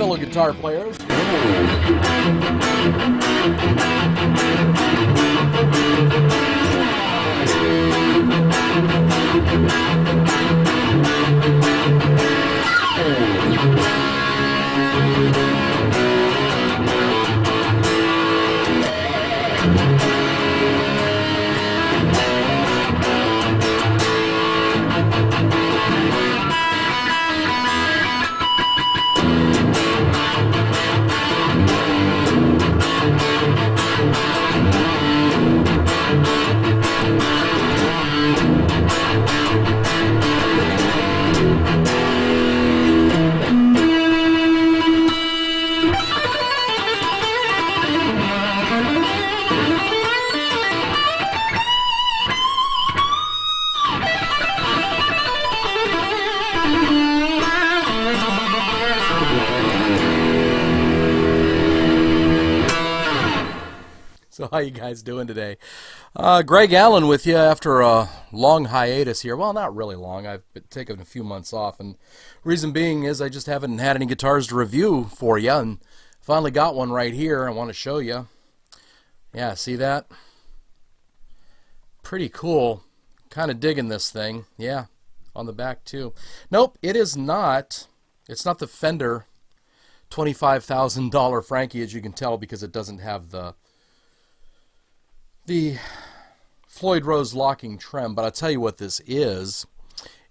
fellow guitar players. So how you guys doing today? Gregg Allen with you after a long hiatus here. Well, not really long. I've been taking a few months off, and reason being is I just haven't had any guitars to review for you, and finally got one right here I want to show you. Yeah, see that? Pretty cool. Kind of digging this thing. Yeah, on the back too. Nope, it is not. It's not the Fender $25,000 Frankie, as you can tell, because it doesn't have the Floyd Rose locking trem, but I'll tell you what this is.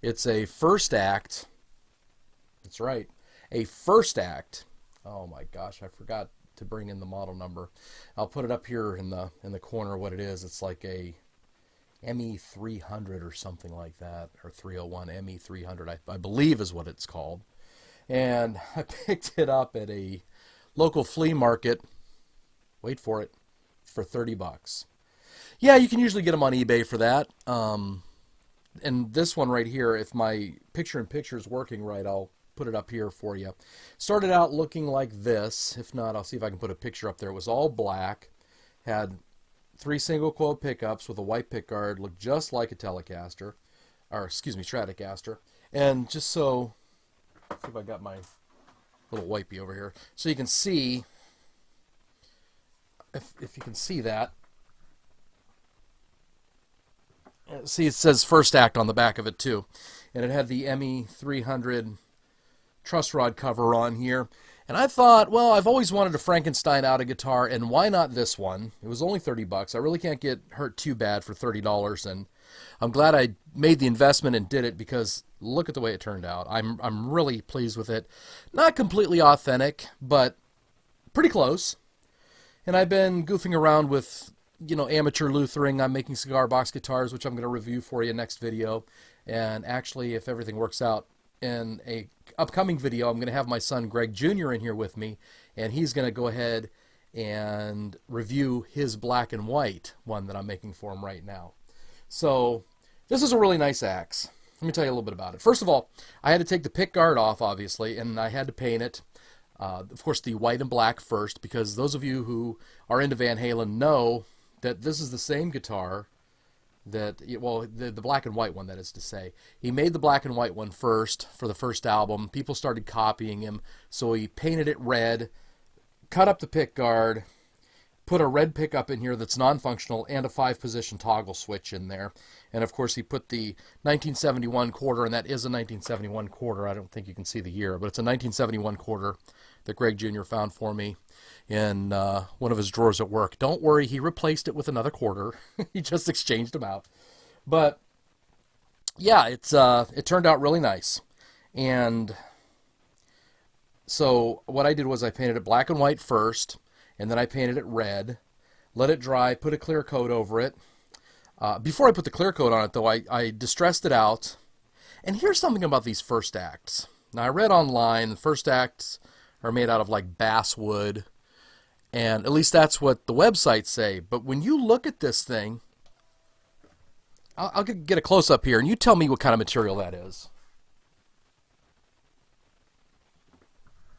It's a first act. That's right, a first act. Oh my gosh, I forgot to bring in the model number. I'll put it up here in the corner. What it is? It's like a ME300 or something like that, or 301 ME300, I believe is what it's called. And I picked it up at a local flea market. Wait for it, for 30 bucks. Yeah, you can usually get them on eBay for that. And this one right here, if my picture-in-picture is working right, I'll put it up here for you. Started out looking like this. If not, I'll see if I can put a picture up there. It was all black. Had 3 single coil pickups with a white pickguard. Looked just like a Telecaster. Or, excuse me, Stratocaster. And just so, see if I got my little wipey over here. So you can see, if you can see that. See, it says first act on the back of it too, and it had the ME300 truss rod cover on here. And I thought, well, I've always wanted a Frankenstein out of guitar, and why not this one? It was only 30 bucks. I really can't get hurt too bad for $30, and I'm glad I made the investment and did it, because look at the way it turned out. I'm really pleased with it. Not completely authentic, but pretty close. And I've been goofing around with, you know, amateur Luthering. I'm making cigar box guitars, which I'm going to review for you next video. And actually, if everything works out, in a upcoming video, I'm going to have my son Gregg Jr. in here with me, and he's going to go ahead and review his black and white one that I'm making for him right now. So this is a really nice axe. Let me tell you a little bit about it. First of all, I had to take the pick guard off, obviously, and I had to paint it. Of course, the white and black first, because those of you who are into Van Halen know that this is the same guitar that, well, the black and white one, that is to say. He made the black and white one first for the first album. People started copying him, so he painted it red, cut up the pick guard, put a red pickup in here that's non-functional, and a 5-position toggle switch in there. And of course he put the 1971 quarter, and that is a 1971 quarter. I don't think you can see the year, but it's a 1971 quarter that Gregg Jr. found for me in one of his drawers at work. Don't worry, he replaced it with another quarter. He just exchanged them out. But yeah, it turned out really nice. And so what I did was I painted it black and white first, and then I painted it red, let it dry, put a clear coat over it. Before I put the clear coat on it, though, I distressed it out. And here's something about these first acts. Now, I read online the first acts are made out of like basswood, and at least that's what the websites say. But when you look at this thing, I'll get a close-up here, and you tell me what kind of material that is.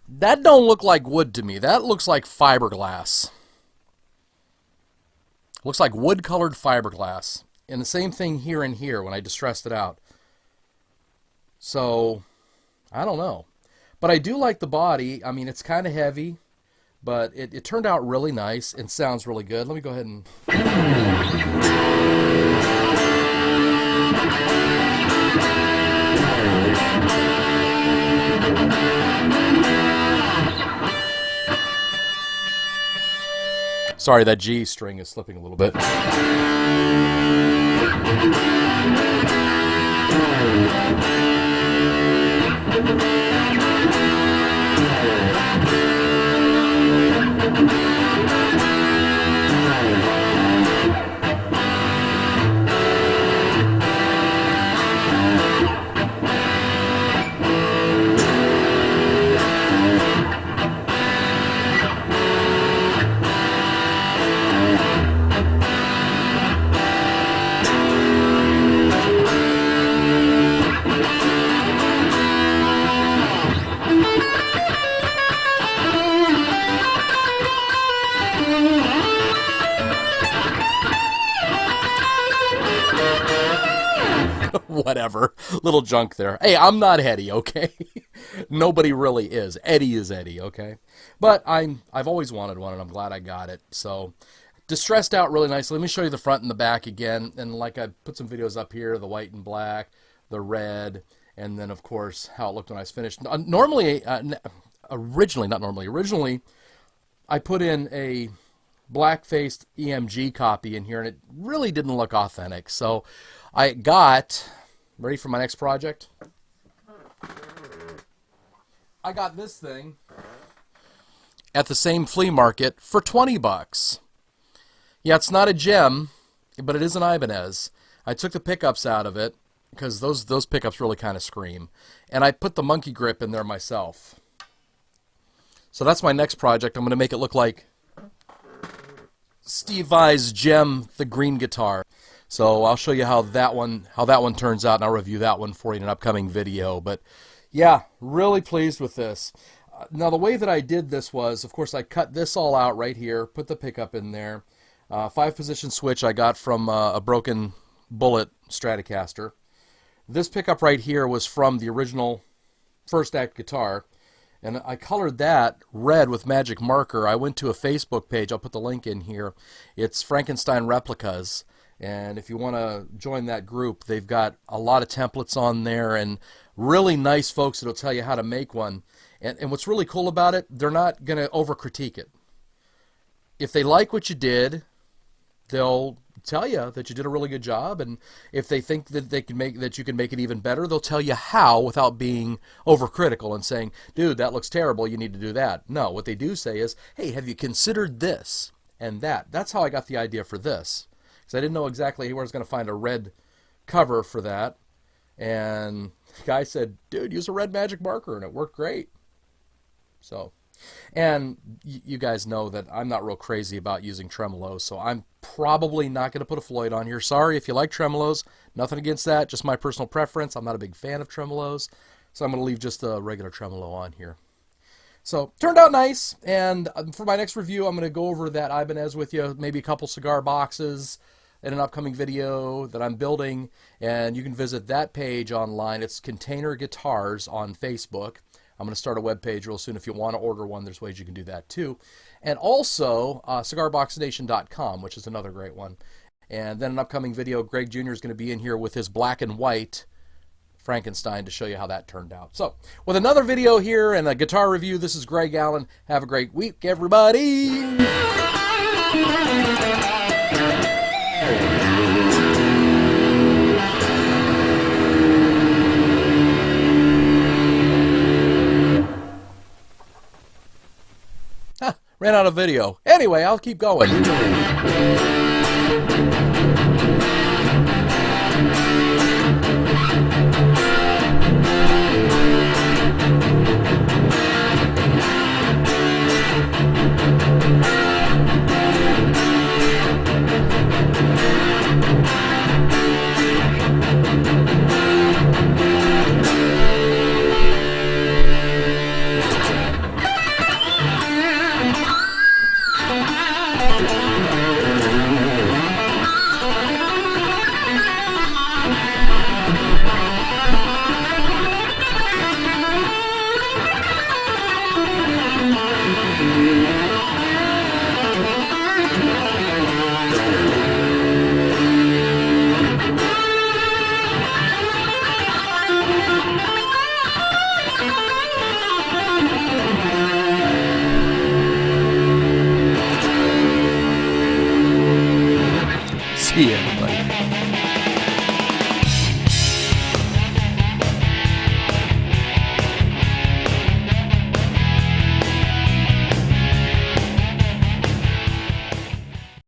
That don't look like wood to me. That looks like fiberglass. Looks like wood-colored fiberglass. And the same thing here and here when I distressed it out. So, I don't know. But I do like the body. I mean, it's kind of heavy, but it turned out really nice and sounds really good. Let me go ahead and... Sorry, that G string is slipping a little bit. Whatever. Little junk there. Hey, I'm not Eddie, okay? Nobody really is. Eddie is Eddie, okay? But I've always wanted one, and I'm glad I got it. So, distressed out really nicely. Let me show you the front and the back again. And like I put some videos up here, the white and black, the red, and then, of course, how it looked when I was finished. Originally, I put in a black-faced EMG copy in here, and it really didn't look authentic. So, I got... Ready for my next project? I got this thing at the same flea market for 20 bucks. Yeah, it's not a gem, but it is an Ibanez. I took the pickups out of it because those pickups really kind of scream. And I put the monkey grip in there myself. So that's my next project. I'm going to make it look like Steve Vai's gem, the green guitar. So I'll show you how that one turns out, and I'll review that one for you in an upcoming video. But yeah, really pleased with this. Now the way that I did this was, of course, I cut this all out right here, put the pickup in there. 5-position switch I got from a broken Bullet Stratocaster. This pickup right here was from the original First Act guitar. And I colored that red with magic marker. I went to a Facebook page. I'll put the link in here. It's Frankenstein Replicas. And if you want to join that group, they've got a lot of templates on there and really nice folks that'll tell you how to make one. And what's really cool about it, they're not going to over-critique it. If they like what you did, they'll tell you that you did a really good job. And if they think that you can make it even better, they'll tell you how without being overcritical and saying, dude, that looks terrible, you need to do that. No, what they do say is, hey, have you considered this and that? That's how I got the idea for this. I didn't know exactly where I was going to find a red cover for that. And the guy said, dude, use a red magic marker, and it worked great. So, and you guys know that I'm not real crazy about using tremolos, so I'm probably not going to put a Floyd on here. Sorry if you like tremolos. Nothing against that, just my personal preference. I'm not a big fan of tremolos, so I'm going to leave just a regular tremolo on here. So, turned out nice, and for my next review, I'm going to go over that Ibanez with you, maybe a couple cigar boxes, in an upcoming video that I'm building, and you can visit that page online. It's Container Guitars on Facebook. I'm going to start a web page real soon. If you want to order one, there's ways you can do that too. And also cigarboxnation.com, which is another great one. And then an upcoming video, Gregg Jr. is going to be in here with his black and white Frankenstein to show you how that turned out. So, with another video here and a guitar review, this is Gregg Allen. Have a great week, everybody! Ran out of video. Anyway, I'll keep going.